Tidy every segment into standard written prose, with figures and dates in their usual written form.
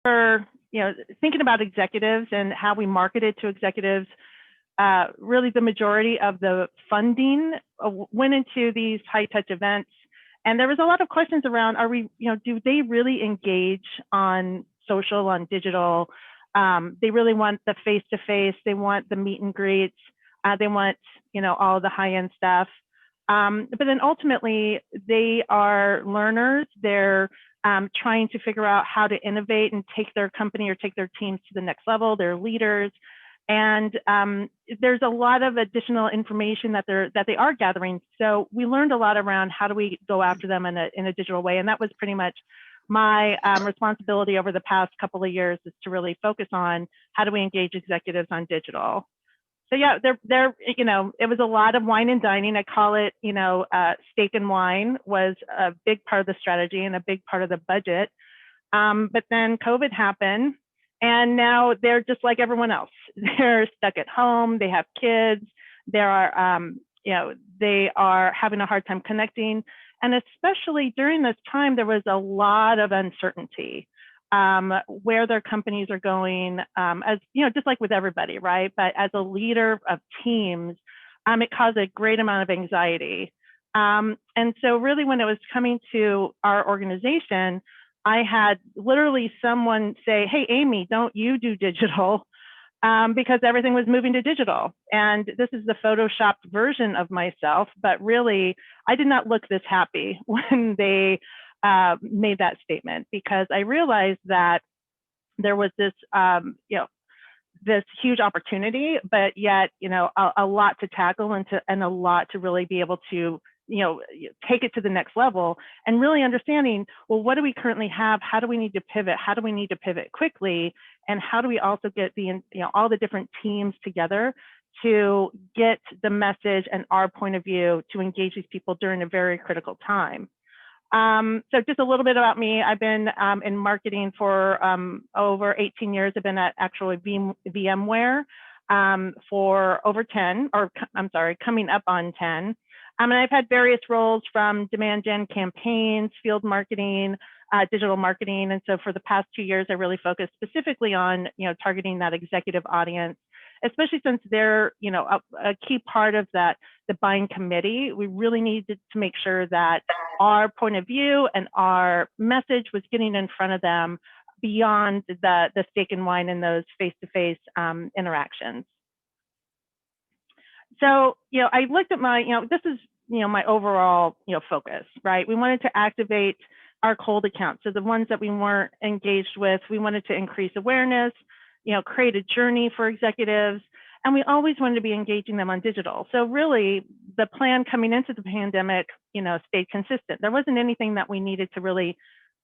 for, thinking about executives and how we marketed to executives, really the majority of the funding went into these high touch events. And there was a lot of questions around, do they really engage on social, on digital? They really want the face-to-face, they want the meet and greets, they want, all the high-end stuff. But then ultimately, they are learners. They're trying to figure out how to innovate and take their company or take their teams to the next level. They're leaders. And there's a lot of additional information that they are gathering. So we learned a lot around how do we go after them in a digital way. And that was pretty much my responsibility over the past couple of years, is to really focus on how do we engage executives on digital. So yeah, it was a lot of wine and dining. I call it, steak and wine was a big part of the strategy and a big part of the budget. But then COVID happened, and now they're just like everyone else. They're stuck at home. They have kids. They are, they are having a hard time connecting. And especially during this time, there was a lot of uncertainty. Where their companies are going, as just like with everybody, right? But as a leader of teams, it caused a great amount of anxiety. And so really when it was coming to our organization, I had literally someone say, hey, Amy, don't you do digital? Because everything was moving to digital. And this is the photoshopped version of myself, but really I did not look this happy when they made that statement, because I realized that there was this, this huge opportunity, but yet, a lot to tackle and a lot to really be able to, take it to the next level, and really understanding, well, what do we currently have? How do we need to pivot? How do we need to pivot quickly? And how do we also get all the different teams together to get the message and our point of view to engage these people during a very critical time? So just a little bit about me. I've been in marketing for over 18 years. I've been at actually VMware for over 10, or I'm sorry, coming up on 10. And I've had various roles, from demand gen campaigns, field marketing, digital marketing. And so for the past 2 years, I really focused specifically on, targeting that executive audience, especially since they're, a key part of that, the buying committee. We really needed to make sure that our point of view and our message was getting in front of them beyond the steak and wine and those face-to-face interactions. So, I looked at my, this is, my overall, focus, right? We wanted to activate our cold accounts. So the ones that we weren't engaged with, we wanted to increase awareness, create a journey for executives, and we always wanted to be engaging them on digital. So really the plan coming into the pandemic, stayed consistent. There wasn't anything that we needed to really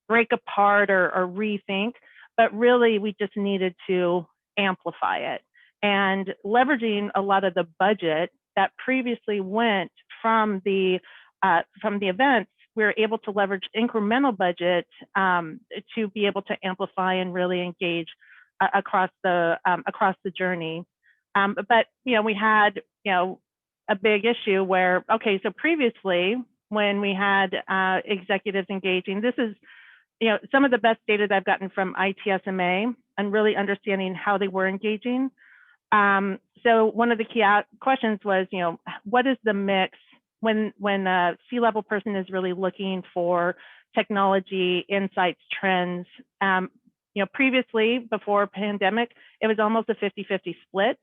break apart or rethink, but really we just needed to amplify it. And leveraging a lot of the budget that previously went from the events, we were able to leverage incremental budget to be able to amplify and really engage across the journey. But we had a big issue where, okay, so previously when we had executives engaging, this is some of the best data that I've gotten from ITSMA and really understanding how they were engaging. So one of the key questions was, what is the mix when a C-level person is really looking for technology, insights, trends? Previously, before pandemic, it was almost a 50-50 split.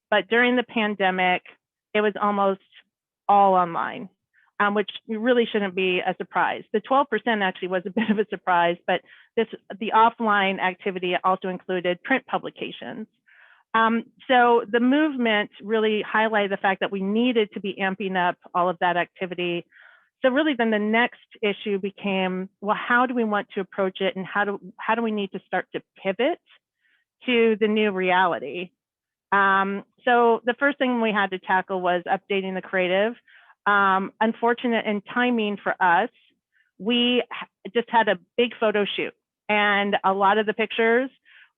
But during the pandemic, it was almost all online, which really shouldn't be a surprise. The 12% actually was a bit of a surprise, but the offline activity also included print publications. So the movement really highlighted the fact that we needed to be amping up all of that activity. So really then the next issue became, well, how do we want to approach it, and how do we need to start to pivot to the new reality? So the first thing we had to tackle was updating the creative. Unfortunate in timing for us, we just had a big photo shoot, and a lot of the pictures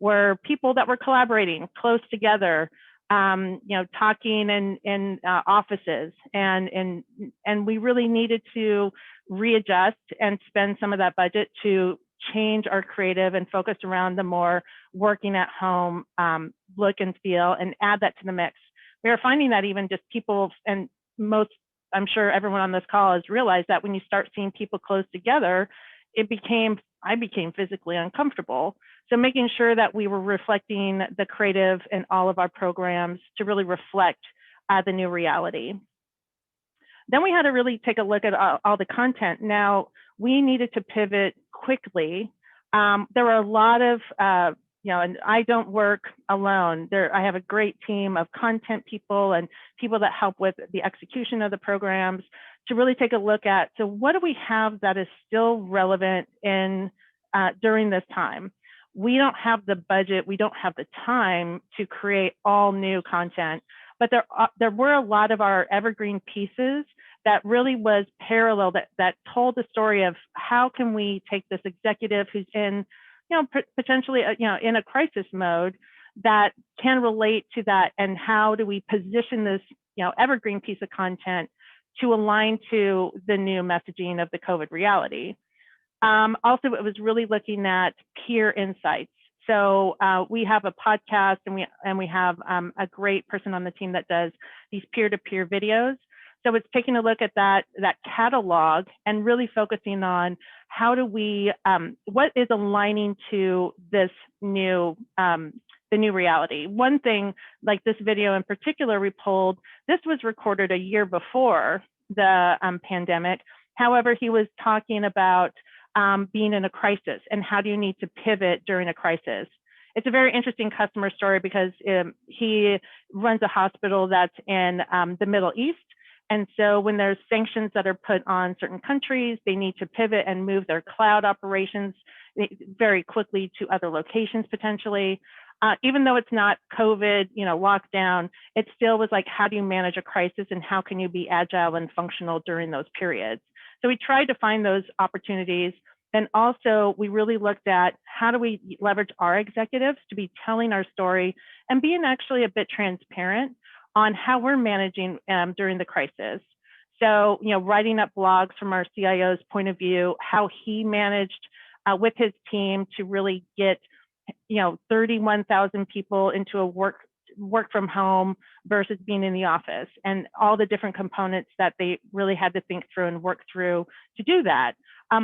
were people that were collaborating close together, talking in offices, and we really needed to readjust and spend some of that budget to change our creative and focus around the more working at home look and feel and add that to the mix. We are finding that even just people, and most, I'm sure everyone on this call has realized that when you start seeing people close together, I became physically uncomfortable. So making sure that we were reflecting the creative in all of our programs to really reflect the new reality. Then we had to really take a look at all the content. Now, we needed to pivot quickly. There were a lot of, and I don't work alone. I have a great team of content people and people that help with the execution of the programs to really take a look at, so what do we have that is still relevant during this time? We don't have the budget, we don't have the time to create all new content, but there were a lot of our evergreen pieces that really was parallel, that told the story of how can we take this executive who's in, potentially, in a crisis mode that can relate to that, and how do we position this, evergreen piece of content to align to the new messaging of the COVID reality. Also, it was really looking at peer insights. So we have a podcast, and we have a great person on the team that does these peer-to-peer videos. So it's taking a look at that catalog and really focusing on how do we, what is aligning to this new, the new reality. One thing, like this video in particular we pulled, this was recorded a year before the pandemic. However, he was talking about being in a crisis and how do you need to pivot during a crisis. It's a very interesting customer story because he runs a hospital that's in the Middle East. And so when there's sanctions that are put on certain countries, they need to pivot and move their cloud operations very quickly to other locations potentially. Even though it's not COVID, lockdown, it still was like, how do you manage a crisis and how can you be agile and functional during those periods? So we tried to find those opportunities. And also we really looked at how do we leverage our executives to be telling our story and being actually a bit transparent on how we're managing during the crisis. So, writing up blogs from our CIO's point of view, how he managed with his team to really get, 31,000 people into a work from home versus being in the office, and all the different components that they really had to think through and work through to do that.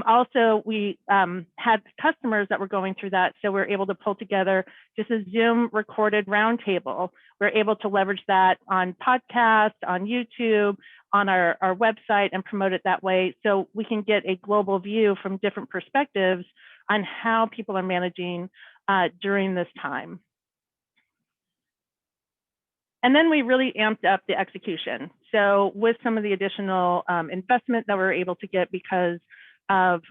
Also, we had customers that were going through that, so we're able to pull together just a Zoom recorded roundtable. We're able to leverage that on podcast, on YouTube, on our website, and promote it that way, so we can get a global view from different perspectives on how people are managing during this time. And then we really amped up the execution. So with some of the additional investment that we're able to get because of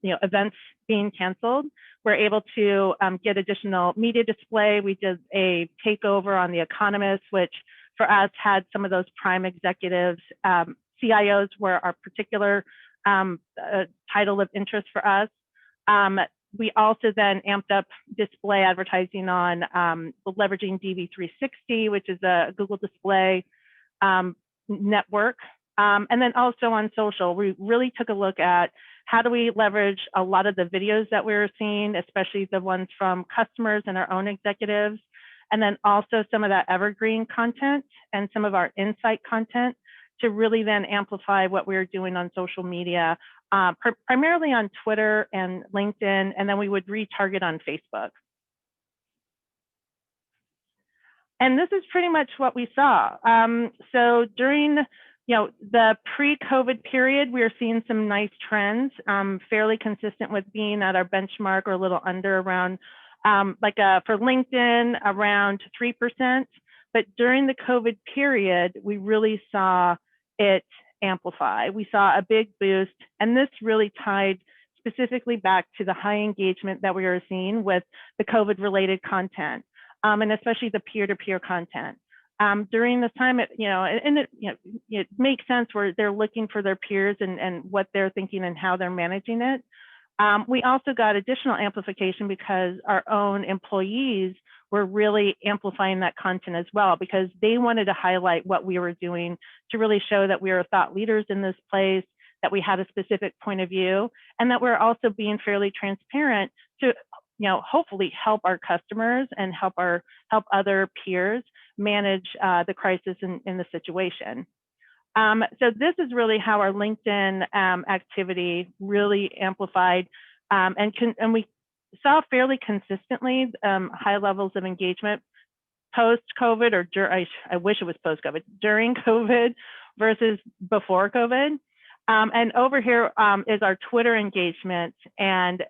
events being canceled, we're able to get additional media display. We did a takeover on The Economist, which for us had some of those prime executives. CIOs were our particular title of interest for us. We also then amped up display advertising on leveraging DV360, which is a Google Display network. And then also on social, we really took a look at how do we leverage a lot of the videos that we were seeing, especially the ones from customers and our own executives, and then also some of that evergreen content and some of our insight content to really then amplify what we were doing on social media, primarily on Twitter and LinkedIn, and then we would retarget on Facebook. And this is pretty much what we saw. So during the pre-COVID period, we are seeing some nice trends, fairly consistent with being at our benchmark or a little under around, for LinkedIn, around 3%. But during the COVID period, we really saw it amplify. We saw a big boost, and this really tied specifically back to the high engagement that we were seeing with the COVID-related content, and especially the peer-to-peer content. During this time, it makes sense where they're looking for their peers and what they're thinking and how they're managing it. We also got additional amplification because our own employees were really amplifying that content as well, because they wanted to highlight what we were doing to really show that we are thought leaders in this place, that we had a specific point of view, and that we're also being fairly transparent to, hopefully help our customers and help other peers manage the crisis in the situation. So this is really how our LinkedIn activity really amplified, and we saw fairly consistently high levels of engagement post-COVID, or I wish it was post-COVID, during COVID versus before COVID. And over here is our Twitter engagement, and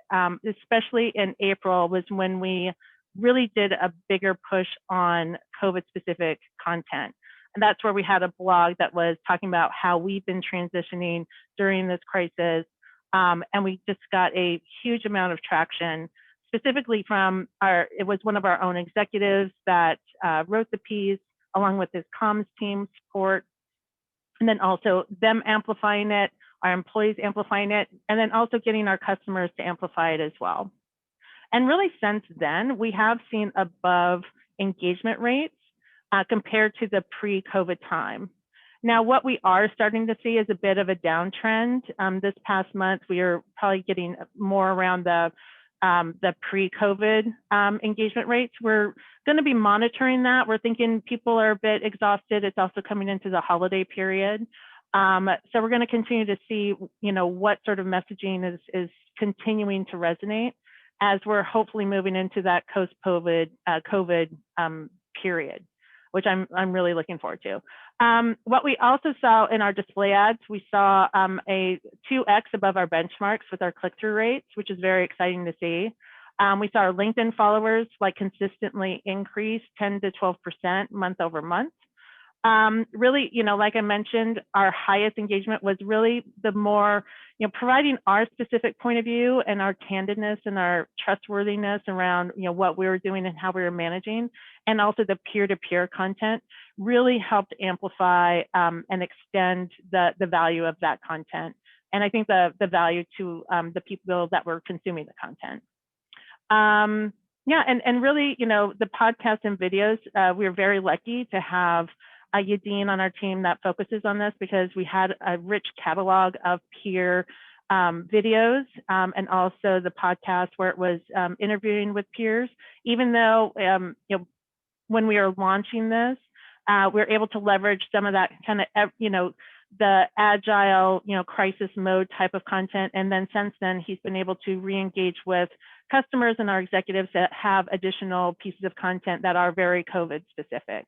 especially in April was when we really did a bigger push on COVID-specific content. And that's where we had a blog that was talking about how we've been transitioning during this crisis. And we just got a huge amount of traction, specifically from it was one of our own executives that wrote the piece, along with his comms team support, and then also them amplifying it, our employees amplifying it, and then also getting our customers to amplify it as well. And really since then, we have seen above engagement rates compared to the pre-COVID time. Now, what we are starting to see is a bit of a downtrend. This past month, we are probably getting more around the pre-COVID engagement rates. We're going to be monitoring that. We're thinking people are a bit exhausted. It's also coming into the holiday period. So we're going to continue to see, what sort of messaging is continuing to resonate as we're hopefully moving into that post-COVID period, which I'm really looking forward to. What we also saw in our display ads, we saw a 2x above our benchmarks with our click-through rates, which is very exciting to see. We saw our LinkedIn followers consistently increase 10 to 12% month over month. Really, like I mentioned, our highest engagement was really the more, providing our specific point of view and our candidness and our trustworthiness around, what we were doing and how we were managing, and also the peer-to-peer content really helped amplify and extend the value of that content. And I think the value to the people that were consuming the content. Yeah, and really, the podcast and videos, we're very lucky to have Yadin on our team that focuses on this, because we had a rich catalog of peer videos and also the podcast where it was interviewing with peers. Even though, when we were launching this, we were able to leverage some of that kind of, the agile, crisis mode type of content. And then since then, he's been able to re-engage with customers and our executives that have additional pieces of content that are very COVID specific.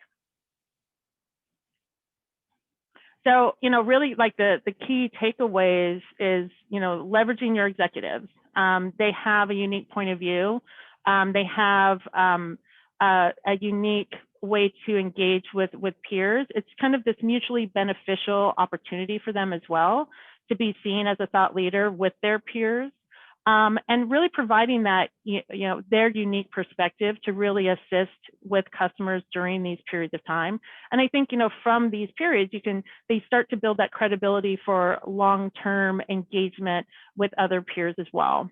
So, really the key takeaways is, leveraging your executives. They have a unique point of view. They have a unique way to engage with peers. It's kind of this mutually beneficial opportunity for them as well to be seen as a thought leader with their peers. And really providing that, their unique perspective to really assist with customers during these periods of time. And I think, from these periods, they start to build that credibility for long-term engagement with other peers as well.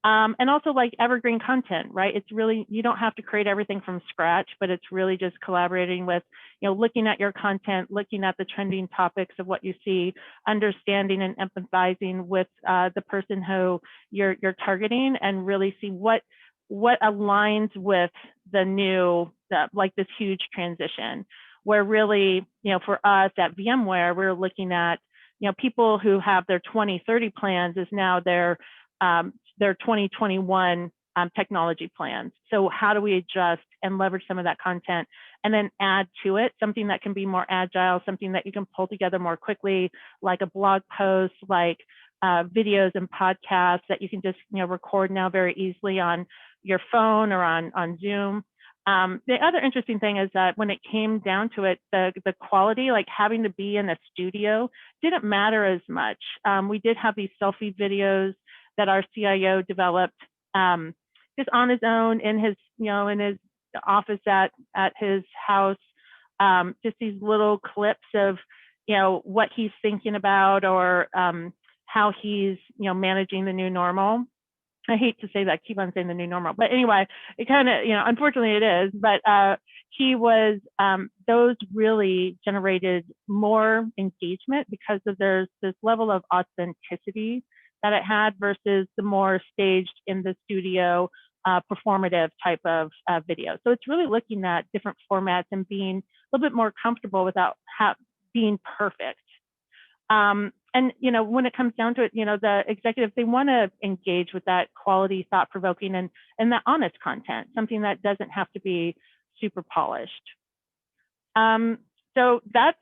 And also evergreen content, right? It's really, you don't have to create everything from scratch, but it's really just collaborating with, looking at your content, looking at the trending topics of what you see, understanding and empathizing with the person who you're targeting, and really see what aligns with the new, this huge transition, where really, for us at VMware, we're looking at, people who have their 2030 plans is now their 2021 technology plans. So how do we adjust and leverage some of that content and then add to it something that can be more agile, something that you can pull together more quickly, like a blog post, like videos and podcasts that you can just record now very easily on your phone or on Zoom. The other interesting thing is that when it came down to it, the quality, having to be in a studio, didn't matter as much. We did have these selfie videos that our CIO developed just on his own in his office at his house, just these little clips of what he's thinking about, or how he's managing the new normal. I hate to say that, keep on saying the new normal, but anyway, it kind of, unfortunately it is, but key was those really generated more engagement because of there's this level of authenticity that it had versus the more staged in the studio performative type of video. So it's really looking at different formats and being a little bit more comfortable without being perfect. And, you know, when it comes down to it, you know, the executives, they want to engage with that quality, thought-provoking, and that honest content, something that doesn't have to be super polished. So that's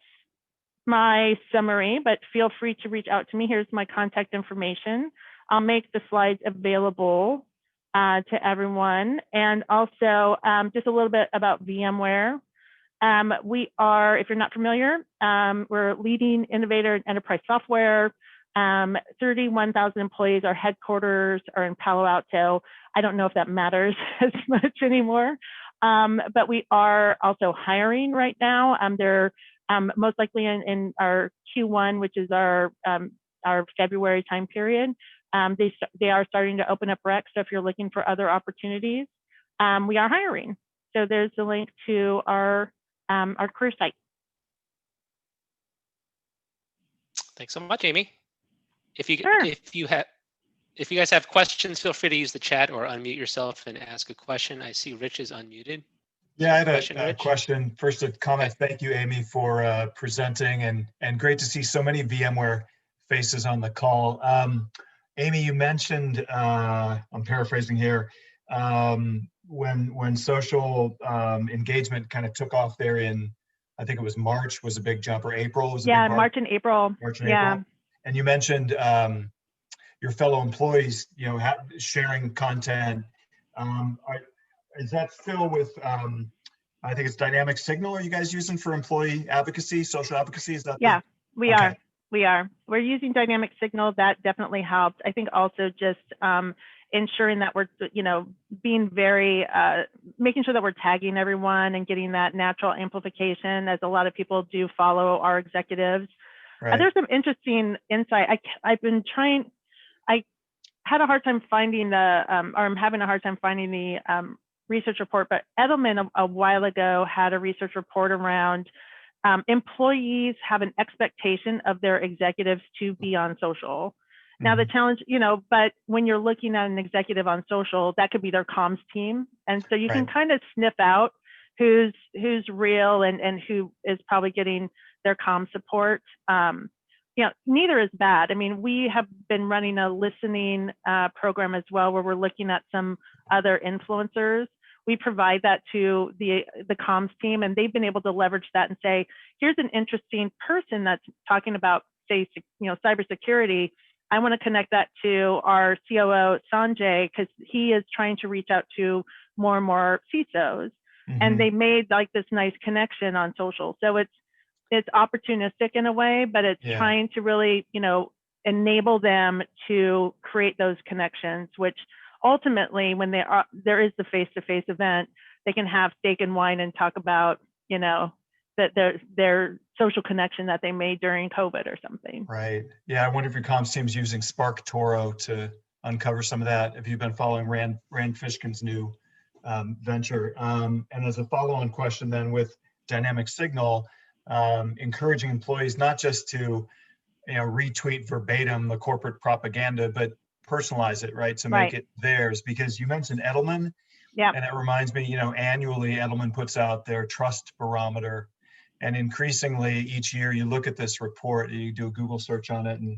my summary, but feel free to reach out to me. Here's my contact information. I'll make the slides available to everyone. And also just a little bit about VMware. We are, if you're not familiar, we're a leading innovator in enterprise software. 31,000 employees. Our headquarters are in Palo Alto. I don't know if that matters as much anymore, but we are also hiring right now. They're most likely in our Q1, which is our February time period. They are starting to open up recs. So if you're looking for other opportunities, we are hiring. So there's a link to our career site. Thanks so much, Amy. If you Sure. if you guys have questions, feel free to use the chat or unmute yourself and ask a question. I see Rich is unmuted. Yeah, I had a question. First, a comment. Okay. Thank you, Amy, for presenting, and great to see so many VMware faces on the call. Amy, you mentioned, I'm paraphrasing here, when social engagement kind of took off there in, I think it was March was a big jump, or April was a big jump. March and April. April. And you mentioned your fellow employees, you know, sharing content. Is that still with, I think it's Dynamic Signal, are you guys using for employee advocacy, social advocacy? Is that? Yeah, we are. We're using Dynamic Signal. That definitely helps. I think also just ensuring that we're, you know, being very, making sure that we're tagging everyone and getting that natural amplification, as a lot of people do follow our executives. Right. There's some interesting insight. I had a hard time finding the, or I'm having a hard time finding the research report, but Edelman a while ago had a research report around employees have an expectation of their executives to be on social. Now the challenge, you know, but when you're looking at an executive on social, that could be their comms team. And so you can kind of sniff out who's real and who is probably getting their comm support. You know, neither is bad. I mean, we have been running a listening program as well, where we're looking at some other influencers. We provide that to the comms team, and they've been able to leverage that and say, here's an interesting person that's talking about, say, you know, cybersecurity. I want to connect that to our COO, Sanjay, because he is trying to reach out to more and more CISOs. And they made like this nice connection on social. So it's opportunistic in a way, but it's trying to really, you know, enable them to create those connections, which ultimately, when there is the face-to-face event, they can have steak and wine and talk about, you know, that their social connection that they made during COVID or something. Right. Yeah. I wonder if your comms team's using Spark Toro to uncover some of that. If you've been following Rand Fishkin's new venture. And as a follow-on question, then, with Dynamic Signal, encouraging employees not just to, you know, retweet verbatim the corporate propaganda, but personalize it, right? To make it theirs, because you mentioned Edelman. Yeah. And it reminds me, you know, annually Edelman puts out their trust barometer, and increasingly each year you look at this report, you do a Google search on it, and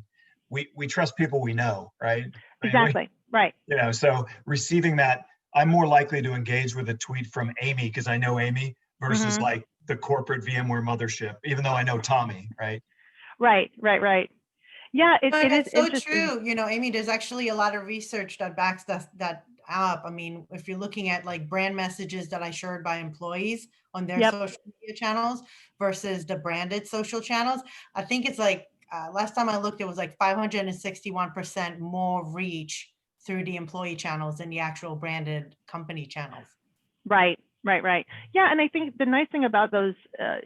we trust people we know, right? Exactly. Right. You know, so receiving that, I'm more likely to engage with a tweet from Amy because I know Amy versus like the corporate VMware mothership, even though I know Tommy, right? Right. Yeah, it is so true. You know, Amy, there's actually a lot of research that backs that up. I mean, if you're looking at like brand messages that I shared by employees on their social media channels versus the branded social channels, I think it's like, last time I looked, it was like 561% more reach through the employee channels than the actual branded company channels. Right. Yeah, and I think the nice thing about those,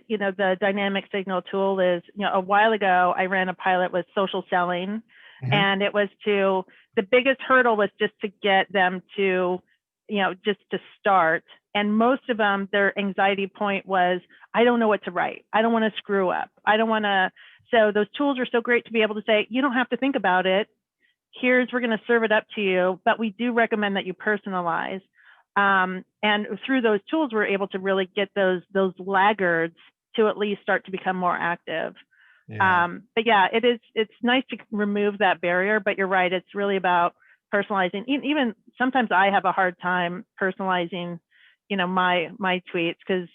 you know, the Dynamic Signal tool is, you know, a while ago I ran a pilot with social selling, and it was the biggest hurdle was just to get them to just to start. And most of them, their anxiety point was, I don't know what to write. I don't want to screw up. I don't want to. So those tools are so great to be able to say, you don't have to think about it. We're going to serve it up to you, but we do recommend that you personalize. And through those tools, we're able to really get those laggards to at least start to become more active. Yeah. But yeah, it's nice to remove that barrier, but you're right. It's really about personalizing. Even sometimes I have a hard time personalizing, my tweets, because,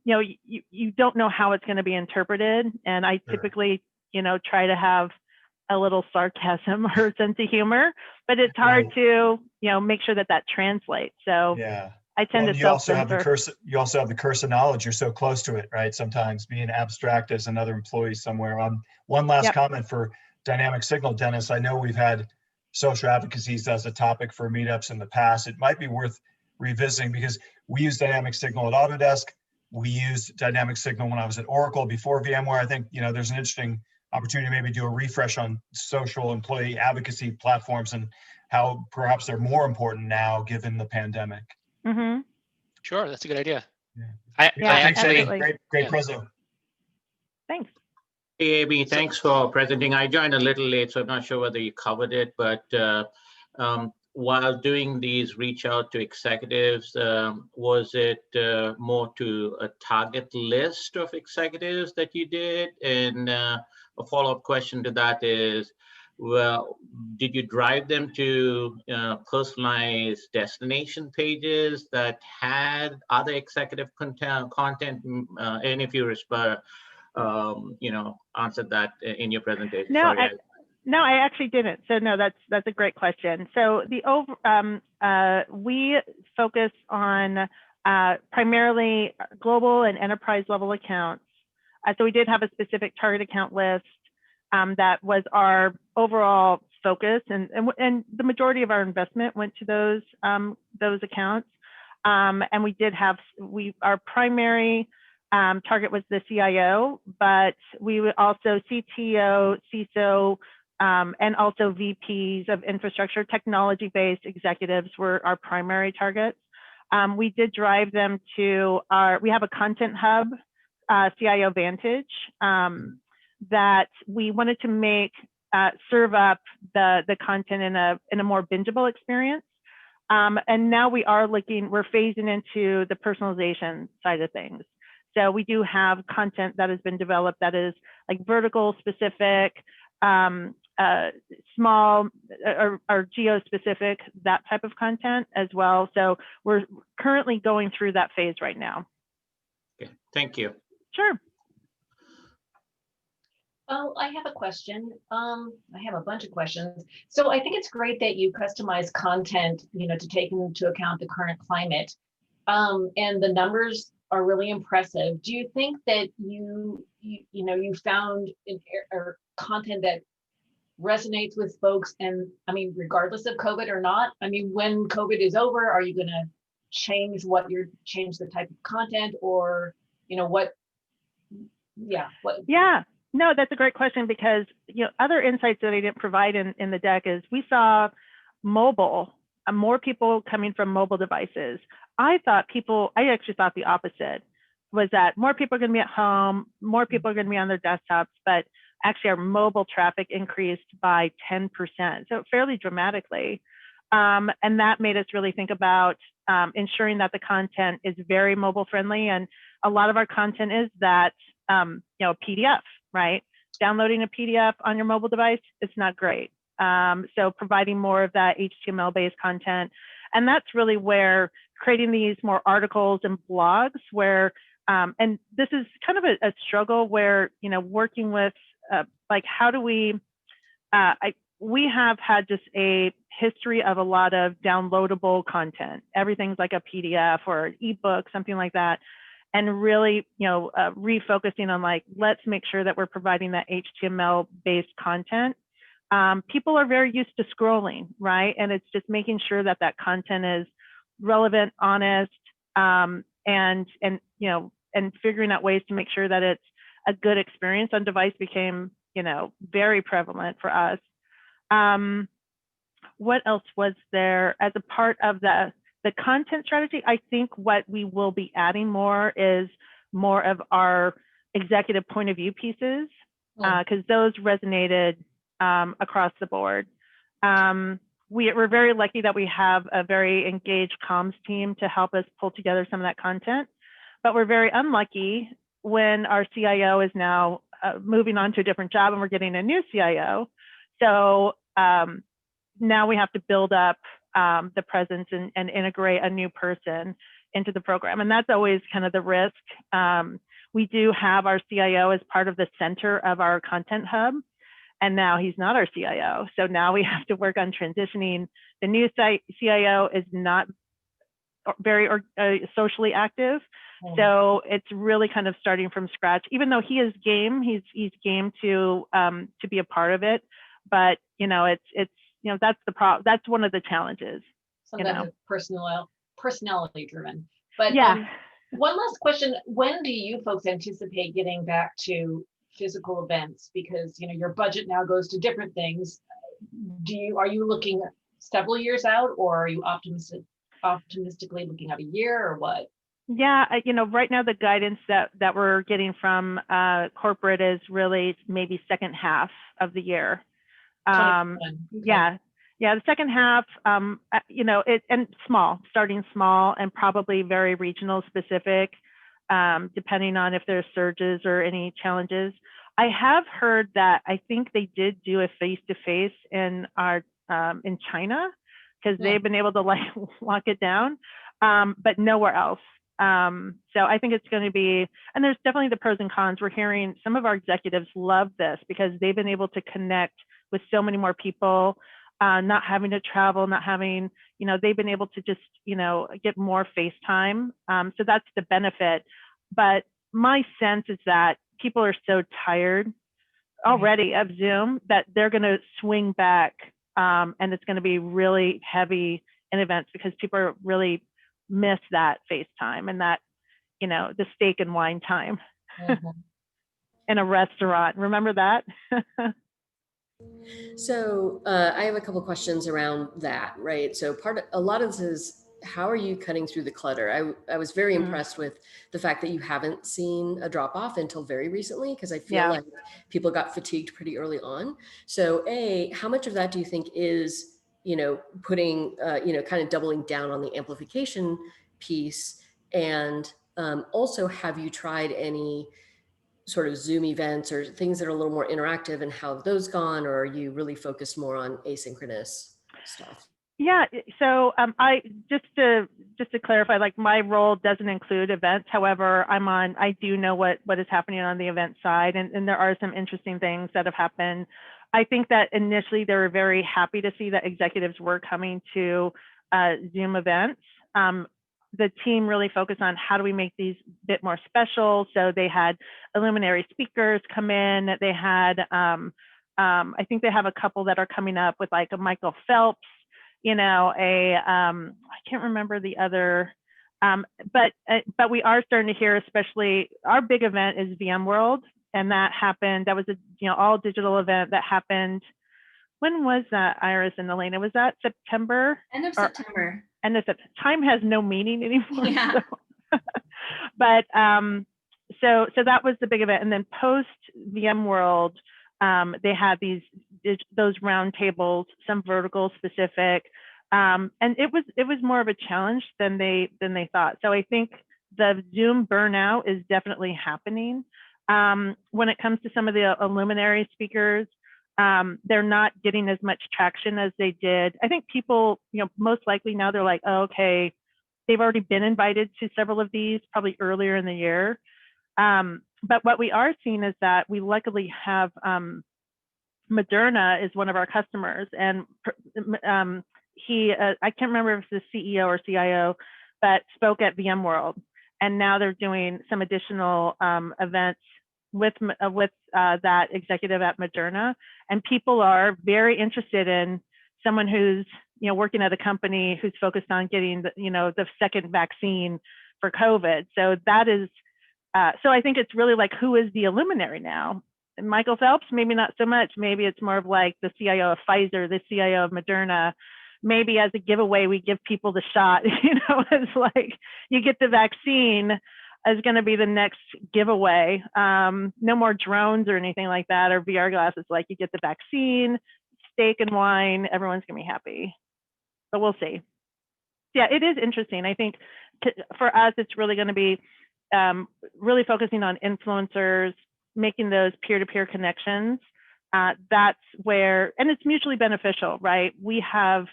you don't know how it's going to be interpreted. And I typically, try to have a little sarcasm or sense of humor, but it's hard to, make sure that translates. So Yeah. I tend to you also have self-censor. you also have the curse of knowledge. You're so close to it, right? Sometimes being abstract as another employee somewhere. One last comment for dynamic signal, Dennis. I know we've had social advocacies as a topic for meetups in the past. It might be worth revisiting because we use dynamic signal at Autodesk. We used dynamic signal when I was at Oracle before VMware. I think, there's an interesting opportunity to maybe do a refresh on social employee advocacy platforms and how perhaps they're more important now given the pandemic. Mm-hmm. Sure, that's a good idea. Yeah. I Thanks, actually, absolutely. great preso. Thanks. Hey, Amy, thanks for presenting. I joined a little late, so I'm not sure whether you covered it, but while doing these reach out to executives, was it more to a target list of executives that you did? And a follow-up question to that is, well, did you drive them to personalized destination pages that had other executive content? And if you answered that in your presentation. No, Sorry. No, I actually didn't. So no, that's a great question. So we focus on primarily global and enterprise level accounts. So we did have a specific target account list that was our overall focus, and the majority of our investment went to those accounts. And we did have our primary target was the CIO, but we would also CTO, CISO, and also VPs of infrastructure, technology-based executives were our primary targets. We did drive them to we have a content hub, CIO Vantage, that we wanted to make serve up the content in a more bingeable experience. And now we're phasing into the personalization side of things. So we do have content that has been developed that is like vertical specific, small or geo specific, that type of content as well. So we're currently going through that phase right now. Okay, thank you. Sure. Oh, I have a question. I have a bunch of questions. So I think it's great that you customize content, to take into account the current climate. And the numbers are really impressive. Do you think that you found content that resonates with folks, and regardless of COVID or not? When COVID is over, are you going to change the type of content, or what? Yeah. What? Yeah. No, that's a great question, because other insights that I didn't provide in the deck is we saw mobile, more people coming from mobile devices. I actually thought the opposite, was that more people are going to be at home, more people are going to be on their desktops, but actually our mobile traffic increased by 10%, so fairly dramatically. And that made us really think about ensuring that the content is very mobile friendly. And a lot of our content is that, PDF, right? Downloading a PDF on your mobile device, it's not great. So providing more of that HTML-based content. And that's really where creating these more articles and blogs where, and this is kind of a struggle where, working with, how do we have had just a history of a lot of downloadable content. Everything's like a PDF or an ebook, something like that. And really, refocusing on let's make sure that we're providing that HTML-based content. People are very used to scrolling, right? And it's just making sure that content is relevant, honest, and figuring out ways to make sure that it's a good experience on device became, very prevalent for us. What else was there as a part of the The content strategy, I think what we will be adding more is more of our executive point of view pieces, because those resonated across the board. We're very lucky that we have a very engaged comms team to help us pull together some of that content, but we're very unlucky when our CIO is now moving on to a different job and we're getting a new CIO. So now we have to build up the presence and integrate a new person into the program. And that's always kind of the risk. We do have our CIO as part of the center of our content hub, and now he's not our CIO. So now we have to work on transitioning. The new CIO is not very socially active. So it's really kind of starting from scratch, even though he is game, he's game to be a part of it. But, that's one of the challenges. Sometimes it's personality driven. But yeah. One last question: when do you folks anticipate getting back to physical events? Because your budget now goes to different things. Are you looking several years out, or are you optimistically looking at a year, or what? Yeah, right now the guidance that we're getting from corporate is really maybe second half of the year. Okay. Yeah, the second half, and starting small and probably very regional specific, depending on if there's surges or any challenges. I have heard that I think they did do a face-to-face in China, because they've been able to lock it down, but nowhere else. So I think it's going to be, and there's definitely the pros and cons. We're hearing some of our executives love this because they've been able to connect with so many more people, not having to travel, not having, they've been able to just, get more FaceTime. So that's the benefit. But my sense is that people are so tired already of Zoom that they're going to swing back, and it's going to be really heavy in events because people are really miss that FaceTime and that, the steak and wine time in a restaurant. Remember that? So I have a couple questions around that, right? So a lot of this is, how are you cutting through the clutter? I was very impressed with the fact that you haven't seen a drop off until very recently, because I feel like people got fatigued pretty early on. So how much of that do you think is, putting, kind of doubling down on the amplification piece? And also, have you tried any sort of Zoom events or things that are a little more interactive, and how have those gone? Or are you really focused more on asynchronous stuff? Yeah, so I just to clarify, like my role doesn't include events. However, I do know what is happening on the event side, and there are some interesting things that have happened. I think that initially they were very happy to see that executives were coming to Zoom events. The team really focused on how do we make these a bit more special. So they had luminary speakers come in. They had, I think they have a couple that are coming up with like a Michael Phelps, I can't remember the other, but we are starting to hear, especially our big event is VMworld, and that happened. That was a all digital event that happened. When was that, Iris and Elena? Was that September? End of September. And time has no meaning anymore. Yeah. So. But so that was the big event, and then post VMworld, they had those round tables, some vertical specific, and it was more of a challenge than they thought. So I think the Zoom burnout is definitely happening. When it comes to some of the luminary speakers, they're not getting as much traction as they did. I think people, most likely now they're like, oh, okay, they've already been invited to several of these probably earlier in the year. But what we are seeing is that we luckily have Moderna is one of our customers, and I can't remember if it's the CEO or CIO, but spoke at VMworld, and now they're doing some additional events with that executive at Moderna, and people are very interested in someone who's working at a company who's focused on getting the second vaccine for COVID. So that is so I think it's really like, who is the luminary now? And Michael Phelps, maybe not so much. Maybe it's more of like the CIO of Pfizer, the CIO of Moderna. maybe as a giveaway, we give people the shot, it's like you get the vaccine is going to be the next giveaway. No more drones or anything like that, or VR glasses. Like, you get the vaccine, steak and wine, everyone's going to be happy. But we'll see. Yeah, it is interesting. I think for us, it's really going to be really focusing on influencers, making those peer-to-peer connections. That's where, and it's mutually beneficial, right? We have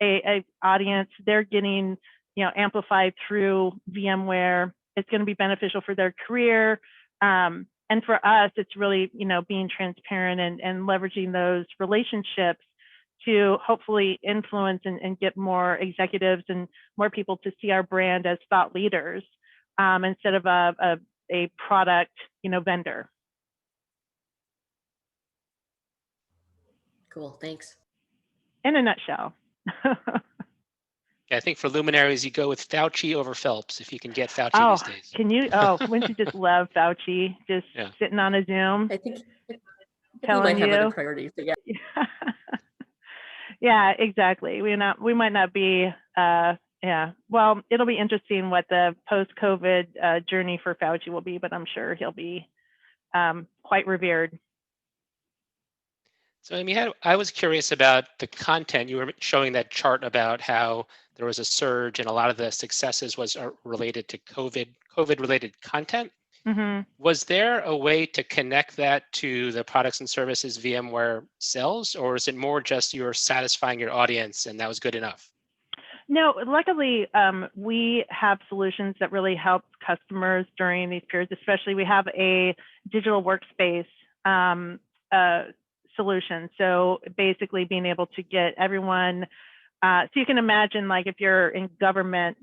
a audience, they're getting, amplified through VMware. It's going to be beneficial for their career. And for us, it's really, being transparent and leveraging those relationships to hopefully influence and get more executives and more people to see our brand as thought leaders instead of a product, vendor. Cool, thanks. In a nutshell. Yeah, I think for luminaries, you go with Fauci over Phelps if you can get Fauci these days. Can you? Wouldn't you just love Fauci just sitting on a Zoom? I think telling we might have other priorities. Yeah. Yeah, exactly. We might not be. Well, it'll be interesting what the post-COVID journey for Fauci will be, but I'm sure he'll be quite revered. So, I was curious about the content. You were showing that chart about how there was a surge and a lot of the successes was related to COVID-related content. Mm-hmm. Was there a way to connect that to the products and services VMware sells, or is it more just you're satisfying your audience and that was good enough? No, luckily, we have solutions that really help customers during these periods, especially we have a digital workspace solution. So basically being able to get everyone, so you can imagine, like, if you're in government,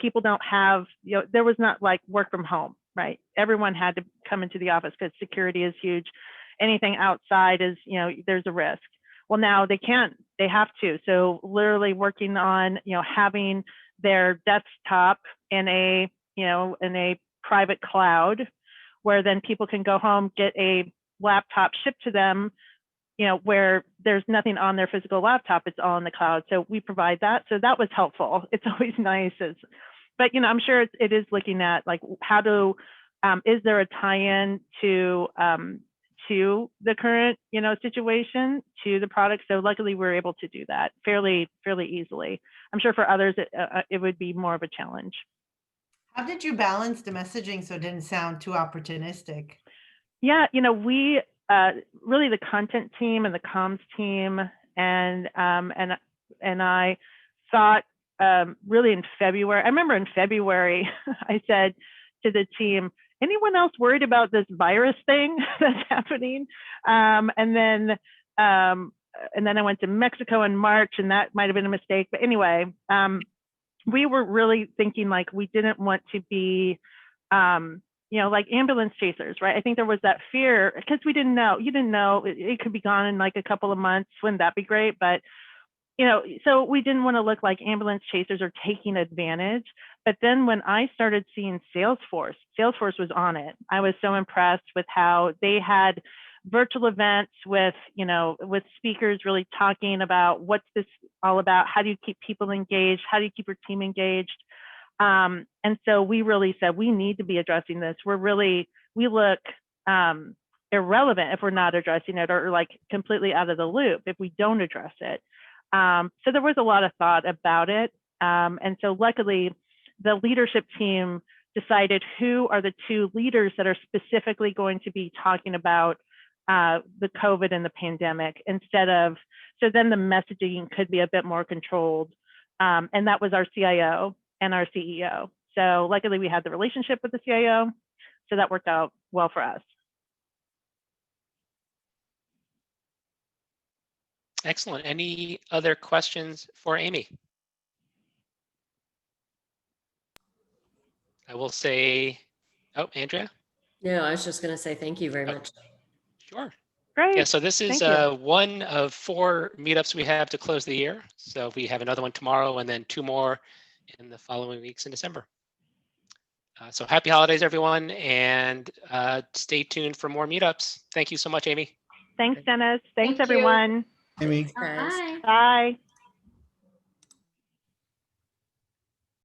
people don't have, there was not like work from home, right? Everyone had to come into the office because security is huge. Anything outside is, there's a risk. Well, now they can't, they have to. So literally working on, having their desktop in a private cloud where then people can go home, get a laptop shipped to them, where there's nothing on their physical laptop, it's all in the cloud. So we provide that. So that was helpful. It's always nice. But, I'm sure it is looking at, like, is there a tie-in to the current, situation, to the product? So luckily we're able to do that fairly easily. I'm sure for others, it would be more of a challenge. How did you balance the messaging so it didn't sound too opportunistic? Yeah, we really, the content team and the comms team and I thought really in February. I remember in February I said to the team, anyone else worried about this virus thing that's happening? And then I went to Mexico in March, and that might have been a mistake. But anyway, we were really thinking, like, we didn't want to be like ambulance chasers, right? I think there was that fear because you didn't know, it could be gone in like a couple of months. Wouldn't that be great? But, so we didn't want to look like ambulance chasers or taking advantage. But then when I started seeing Salesforce was on it. I was so impressed with how they had virtual events with speakers really talking about what's this all about? How do you keep people engaged? How do you keep your team engaged? And so we really said, we need to be addressing this. We look irrelevant if we're not addressing it, or like completely out of the loop if we don't address it. So there was a lot of thought about it. And so luckily the leadership team decided who are the two leaders that are specifically going to be talking about the COVID and the pandemic so then the messaging could be a bit more controlled. And that was our CIO and our CEO. So luckily we had the relationship with the CIO, so that worked out well for us. Excellent. Any other questions for Amy? I will say, Andrea? No, I was just going to say thank you very much. Sure. Great. Yeah, so this is one of 4 meetups we have to close the year. So we have another one tomorrow and then 2 more in the following weeks in December. So happy holidays, everyone, and stay tuned for more meetups. Thank you so much, Amy. Thanks, Dennis. Thanks, Thank you. everyone. Amy. Guys. Bye. Bye.